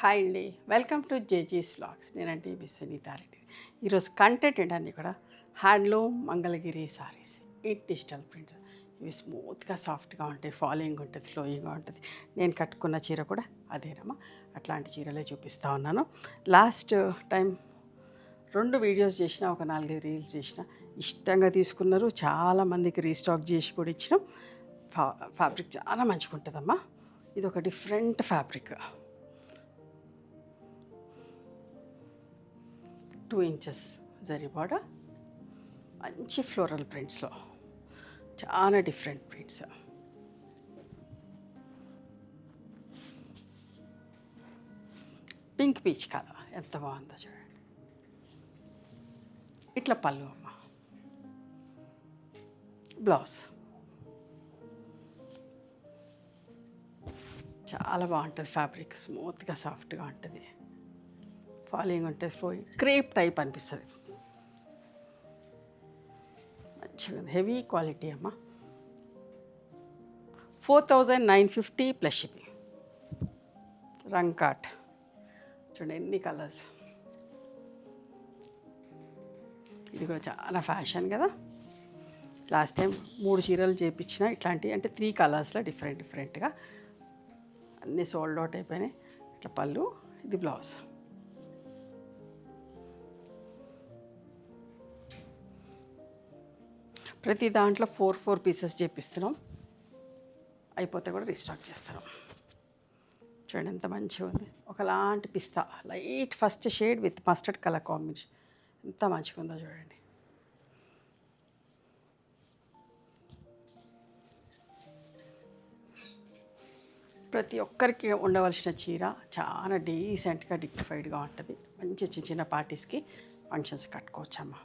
Hi అండి, welcome to జేజీస్ vlogs. నేనంటే మీ సునీతారెడ్డి. ఈరోజు కంటెంట్ ఏంటండి కూడా హ్యాండ్లూమ్ మంగళగిరి సారీస్ ఈ డిజిటల్ ప్రింట్స్. ఇవి స్మూత్గా సాఫ్ట్గా ఉంటాయి, ఫాలోయింగ్ ఉంటుంది, ఫ్లోయింగ్గా ఉంటుంది. నేను కట్టుకున్న చీర కూడా అదేనమ్మా. అట్లాంటి చీరలే చూపిస్తూ ఉన్నాను. లాస్ట్ టైం 2 వీడియోస్ చేసిన, ఒక 4 రీల్స్ చేసిన, ఇష్టంగా తీసుకున్నారు. చాలామందికి రీస్టాక్ చేసి కూడా ఇచ్చినాం. ఫ్యాబ్రిక్ చాలా మంచిగా ఉంటుందమ్మా. ఇది ఒక different fabric, 2 inches zari border, మంచి ఫ్లోరల్ ప్రింట్స్లో, చాలా different prints. Pink peach colour ఎంత బాగుందో చూడండి. ఇట్లా పళ్ళు అమ్మ, బ్లౌజ్ చాలా బాగుంటుంది. ఫ్యాబ్రిక్ స్మూత్గా సాఫ్ట్గా ఉంటుంది, ఫాలోయింగ్ ఉంటుంది, ఫ్లోయింగ్ క్రేప్ టైప్ అనిపిస్తుంది. మంచిగా ఉంది, హెవీ క్వాలిటీ అమ్మ. 4950 ప్లస్ షిప్పింగ్. రంగ్ కాట్ చూడండి, ఎన్ని కలర్స్. ఇది కూడా చాలా ఫ్యాషన్ కదా. లాస్ట్ టైం 3 చీరలు చేయించిన ఇట్లాంటివి, అంటే 3 కలర్స్లో డిఫరెంట్గా అన్నీ సోల్డ్ అవుట్ అయిపోయినాయి. ఇట్లా పళ్ళు, ఇది బ్లౌజ్. ప్రతి దాంట్లో 4 పీసెస్ చేపిస్తున్నాం, అయిపోతే కూడా రీస్టాక్ చేస్తున్నాం. చూడండి ఎంత మంచిగా ఉంది, ఒకలాంటి పిస్తా light first shade with mustard colour combination, ఎంత మంచిగా ఉందో చూడండి. ప్రతి ఒక్కరికి ఉండవలసిన చీర, చాలా డీసెంట్గా డిగ్నిఫైడ్గా ఉంటుంది. మంచి చిన్న చిన్న పార్టీస్కి, ఫంక్షన్స్ కట్టుకోవచ్చమ్మా.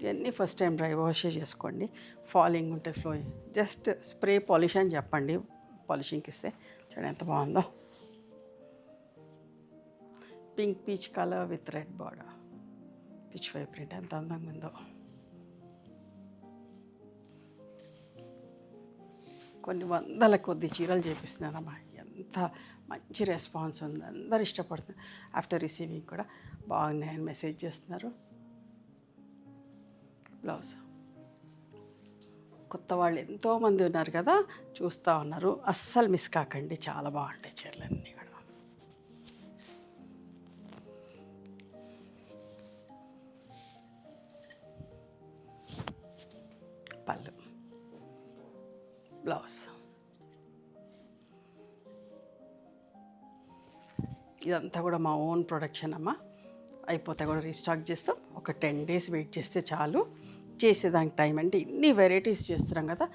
ఇవన్నీ ఫస్ట్ టైం డ్రై వాష్ చేసుకోండి. ఫాలింగ్ ఉంటుంది, ఫ్లోయింగ్. జస్ట్ స్ప్రే పాలిష్ అని చెప్పండి, పాలిషింగ్కి ఇస్తే. చూడండి ఎంత బాగుందో. Pink peach colour with red border, pichwai print ఎంత అందంగా ఉందో. కొన్ని వందల కొద్ది చీరలు చేపిస్తున్నానమ్మా. ఎంత మంచి రెస్పాన్స్ ఉంది, అందరు ఇష్టపడుతున్నారు. ఆఫ్టర్ రిసీవింగ్ కూడా బాగున్నాయని మెసేజ్ చేస్తున్నారు. బ్లౌజ్ కొత్త వాళ్ళు ఎంతోమంది ఉన్నారు కదా, చూస్తూ ఉన్నారు. అస్సలు మిస్ కాకండి, చాలా బాగుంటాయి చీరలన్నీ కూడా. పళ్ళు, బ్లౌజ్. ఇదంతా కూడా మా ఓన్ ప్రొడక్షన్ అమ్మా. అయిపోతే కూడా రీస్టాక్ చేస్తాం. ఒక 10 days వెయిట్ చేస్తే చాలు. చేసేదానికి టైం, అంటే ఇన్ని వెరైటీస్ చేస్తున్నాం కదా,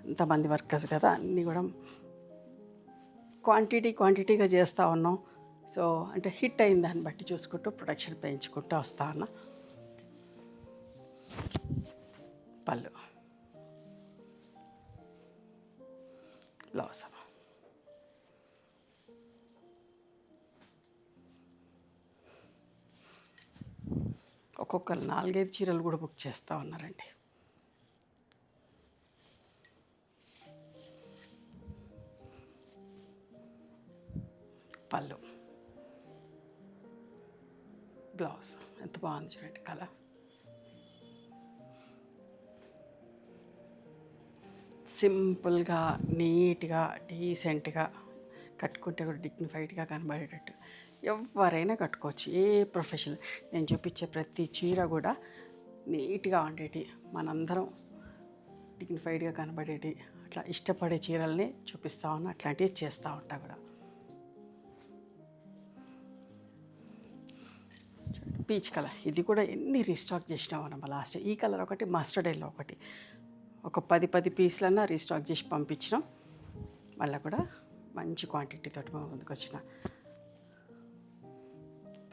అంతమంది వర్కర్స్ కదా, అన్నీ కూడా క్వాంటిటీగా చేస్తూ ఉన్నాం. సో అంటే హిట్ అయిన దాన్ని బట్టి చూసుకుంటూ ప్రొడక్షన్ పెంచుకుంటూ వస్తా ఉన్నా. పళ్ళు, బ్లౌజ్. ఒక్కొక్కరు 4-5 చీరలు కూడా బుక్ చేస్తూ ఉన్నారండి. పళ్ళు, బ్లౌజ్ ఎంత బాగుంది చూడండి కలర్. సింపుల్గా, నీట్గా, డీసెంట్గా కట్టుకుంటే కూడా డిగ్నిఫైడ్గా కనబడేటట్టు ఎవరైనా కట్టుకోవచ్చు, ఏ ప్రొఫెషనల్. నేను చూపించే ప్రతి చీర కూడా నీట్గా ఉండేటి, మనందరం డిగ్నిఫైడ్గా కనబడేటి, అట్లా ఇష్టపడే చీరల్ని చూపిస్తూ ఉన్నా. అట్లాంటివి చేస్తూ ఉంటా కూడా. పీచ్ కలర్, ఇది కూడా ఎన్ని రీస్టాక్ చేసినాం మనం లాస్ట్. ఈ కలర్ ఒకటి, మస్టర్డ్ ఎల్లో ఒకటి, ఒక 10 పీసులన్నా రీస్టాక్ చేసి పంపించినాం. మళ్ళీ కూడా మంచి క్వాంటిటీతో మా ముందుకు వచ్చిన.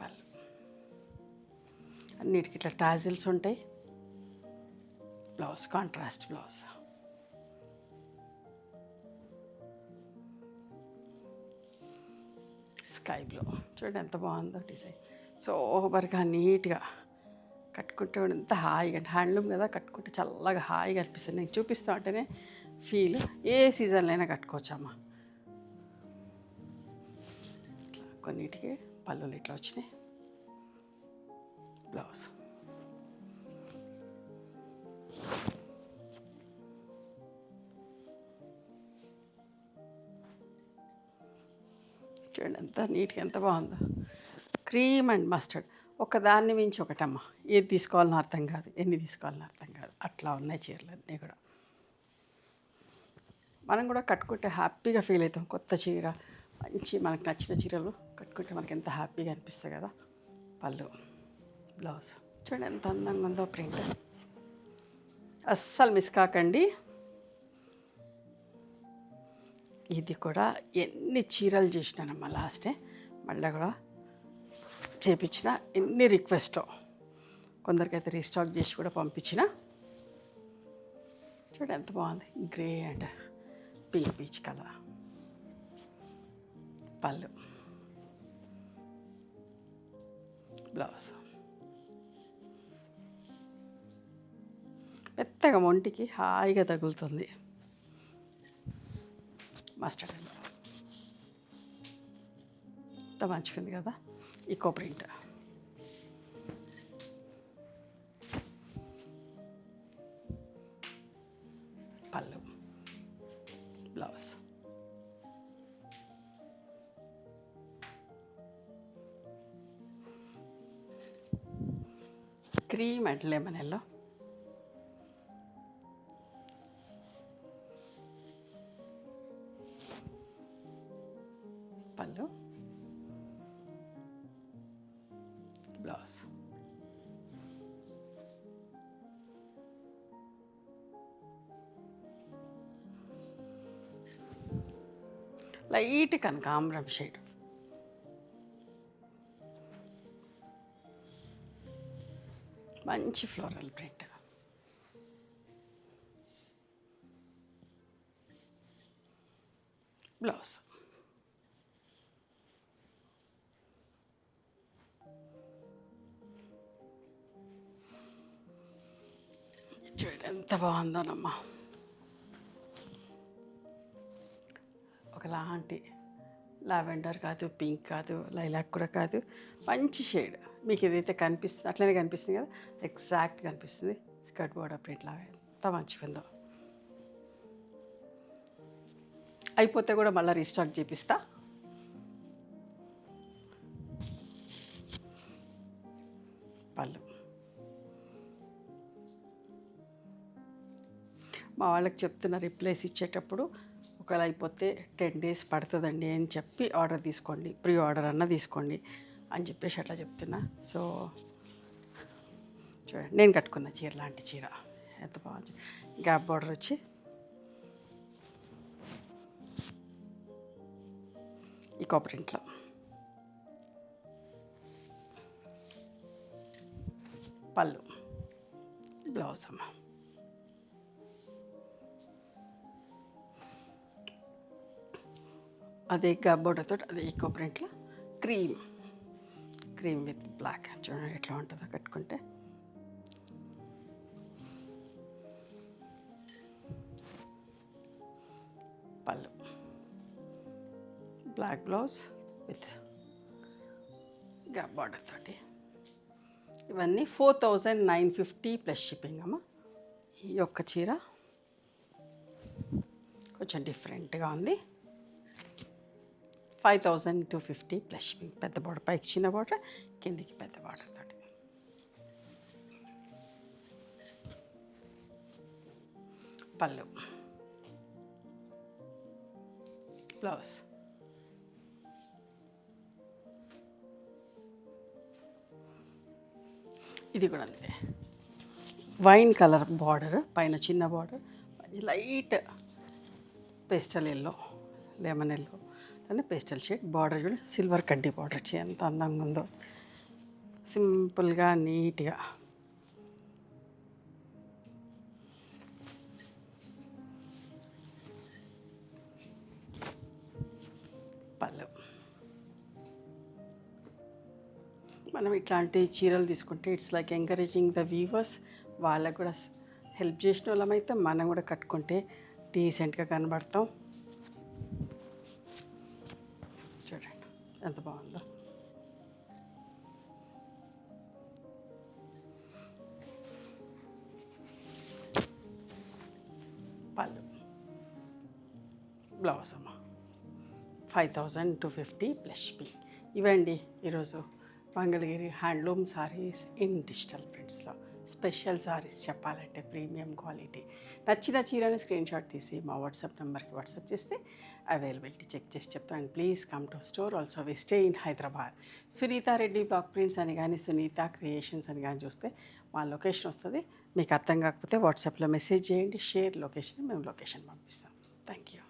పళ్ళు, అన్నిటికీ ఇట్లా టాజిల్స్ ఉంటాయి. Blouse contrast blouse. Sky blue చూడండి ఎంత బాగుందో డిజైన్. సోబర్గా నీట్గా కట్టుకుంటే ఎంత హాయిగా, హ్యాండ్లూమ్ కదా, కట్టుకుంటే చల్లగా హాయిగా అనిపిస్తుంది. నేను చూపిస్తూ ఉంటేనే ఫీల్ ఏ సీజన్లో అయినా కట్టుకోవచ్చమ్మా. ఇట్లా కొన్నిటికి పళ్ళులు ఇట్లా వచ్చినాయి. బ్లౌజ్ చూడండి ఎంత నీట్గా ఎంత బాగుందో. క్రీమ్ అండ్ మస్టర్డ్ ఒకదాన్ని మించి ఒకటమ్మా. ఏది తీసుకోవాలని అర్థం కాదు, ఎన్ని తీసుకోవాలని అర్థం కాదు, అట్లా ఉన్నాయి చీరలు అన్నీ కూడా. మనం కూడా కట్టుకుంటే హ్యాపీగా ఫీల్ అవుతాం. కొత్త చీర మంచి మనకు నచ్చిన చీరలు కట్టుకుంటే మనకి ఎంత హ్యాపీగా అనిపిస్తుంది కదా. పళ్ళు బ్లౌజ్ చూడండి ఎంత అందంగా ఉందో ప్రింట్. అస్సలు మిస్ కాకండి. ఇది కూడా ఎన్ని చీరలు చేసినానమ్మా లాస్టే, మళ్ళీ కూడా చేపించిన. ఎన్ని రిక్వెస్ట్లో కొందరికైతే రీస్టాక్ చేసి కూడా పంపించిన. చూడండి ఎంత బాగుంది, grey and pink peach colour. పళ్ళు బ్లౌజ్ మెత్తగా ఒంటికి హాయిగా తగులుతుంది. మస్టర్డ్ ఎల్లో ఎంత మంచిగా ఉంది కదా. ఈకో ప్రింట్ పళ్ళు blouse cream and lemon yellow. పళ్ళు బ్లౌజ్ లైట్ కనకాంబరం షేడ్. మంచి ఫ్లోరల్ ప్రింట్. బ్లౌజ్ చూడండి ఎంత బాగుందోనమ్మా. ఒకలాంటి లావెండర్ కాదు, పింక్ కాదు, లైలాక్ కూడా కాదు, మంచి షేడ్. మీకు ఏదైతే కనిపిస్తుంది అట్లనే కనిపిస్తుంది కదా, ఎగ్జాక్ట్ కనిపిస్తుంది. స్కర్ట్ బోర్డర్ ప్రింట్ లాగా ఎంత మంచిగా ఉందో. అయిపోతే కూడా మళ్ళీ రీస్టాక్ చేపిస్తా. పళ్ళు మా వాళ్ళకి చెప్తున్న రిప్లైస్ ఇచ్చేటప్పుడు ఒకవేళ అయిపోతే 10 days పడుతుందండి అని చెప్పి ఆర్డర్ తీసుకోండి, ప్రీ ఆర్డర్ అన్న తీసుకోండి అని చెప్పేసి అట్లా చెప్తున్నా. సో చూడండి నేను కట్టుకున్న చీర లాంటి చీర ఎంత బాగుంది. గ్యాప్ బార్డర్ వచ్చి ఈకో ప్రింట్లో. పళ్ళు బ్లౌజ్ అమ్మ. అదే గ్యాప్ బార్డర్ తోటి అదే ఈకో ప్రింట్లో క్రీమ్ విత్ బ్లాక్. చూడండి ఎట్లా ఉంటుందో కట్టుకుంటే. పళ్ళు black blouse with gap border తోటి. ఇవన్నీ 4950 ప్లస్ షిప్పింగ్ అమ్మ. ఈ యొక్క చీర కొంచెం డిఫరెంట్గా ఉంది. 5250 ప్లస్ షిప్పింగ్. పెద్ద బార్డర్, పైకి చిన్న బార్డర్, కిందికి పెద్ద బార్డర్ తోటి. పళ్ళు బ్లౌజ్ ఇది కూడా అంతే. వైన్ కలర్ బార్డర్, పైన చిన్న border, light pastel yellow, lemon yellow అని పేస్టల్ షేడ్. బార్డర్ కూడా సిల్వర్ కడ్డీ బార్డర్ వచ్చి ఎంత అందంగా ఉందో, సింపుల్గా నీట్గా. పళ్ళు మనం ఇట్లాంటి చీరలు తీసుకుంటే it's like encouraging the weavers. వాళ్ళకు కూడా హెల్ప్ చేసిన వాళ్ళమైతే మనం కూడా కట్టుకుంటే డీసెంట్గా కనబడతాం. చూడండి ఎంత బాగుందో. పళ్ళు, బ్లౌజ్ అమ్మ 5250 ప్లస్ షిప్పింగ్. ఇవండి ఈరోజు Mangalagiri handloom saris in digital ప్రింట్స్లో స్పెషల్ సారీస్ చెప్పాలంటే ప్రీమియం క్వాలిటీ. నచ్చిన చీరని స్క్రీన్ షాట్ తీసి మా వాట్సాప్ నెంబర్కి వాట్సాప్ చేస్తే అవైలబిలిటీ చెక్ చేసి చెప్తాను. Please come to store. Also we stay in Hyderabad. Sunitha Reddy block prints అని కానీ సునీత క్రియేషన్స్ అని కానీ చూస్తే మా లొకేషన్ వస్తుంది. మీకు అర్థం కాకపోతే వాట్సాప్లో మెసేజ్ చేయండి, షేర్ లొకేషన్, మేము లొకేషన్ పంపిస్తాం. Thank you.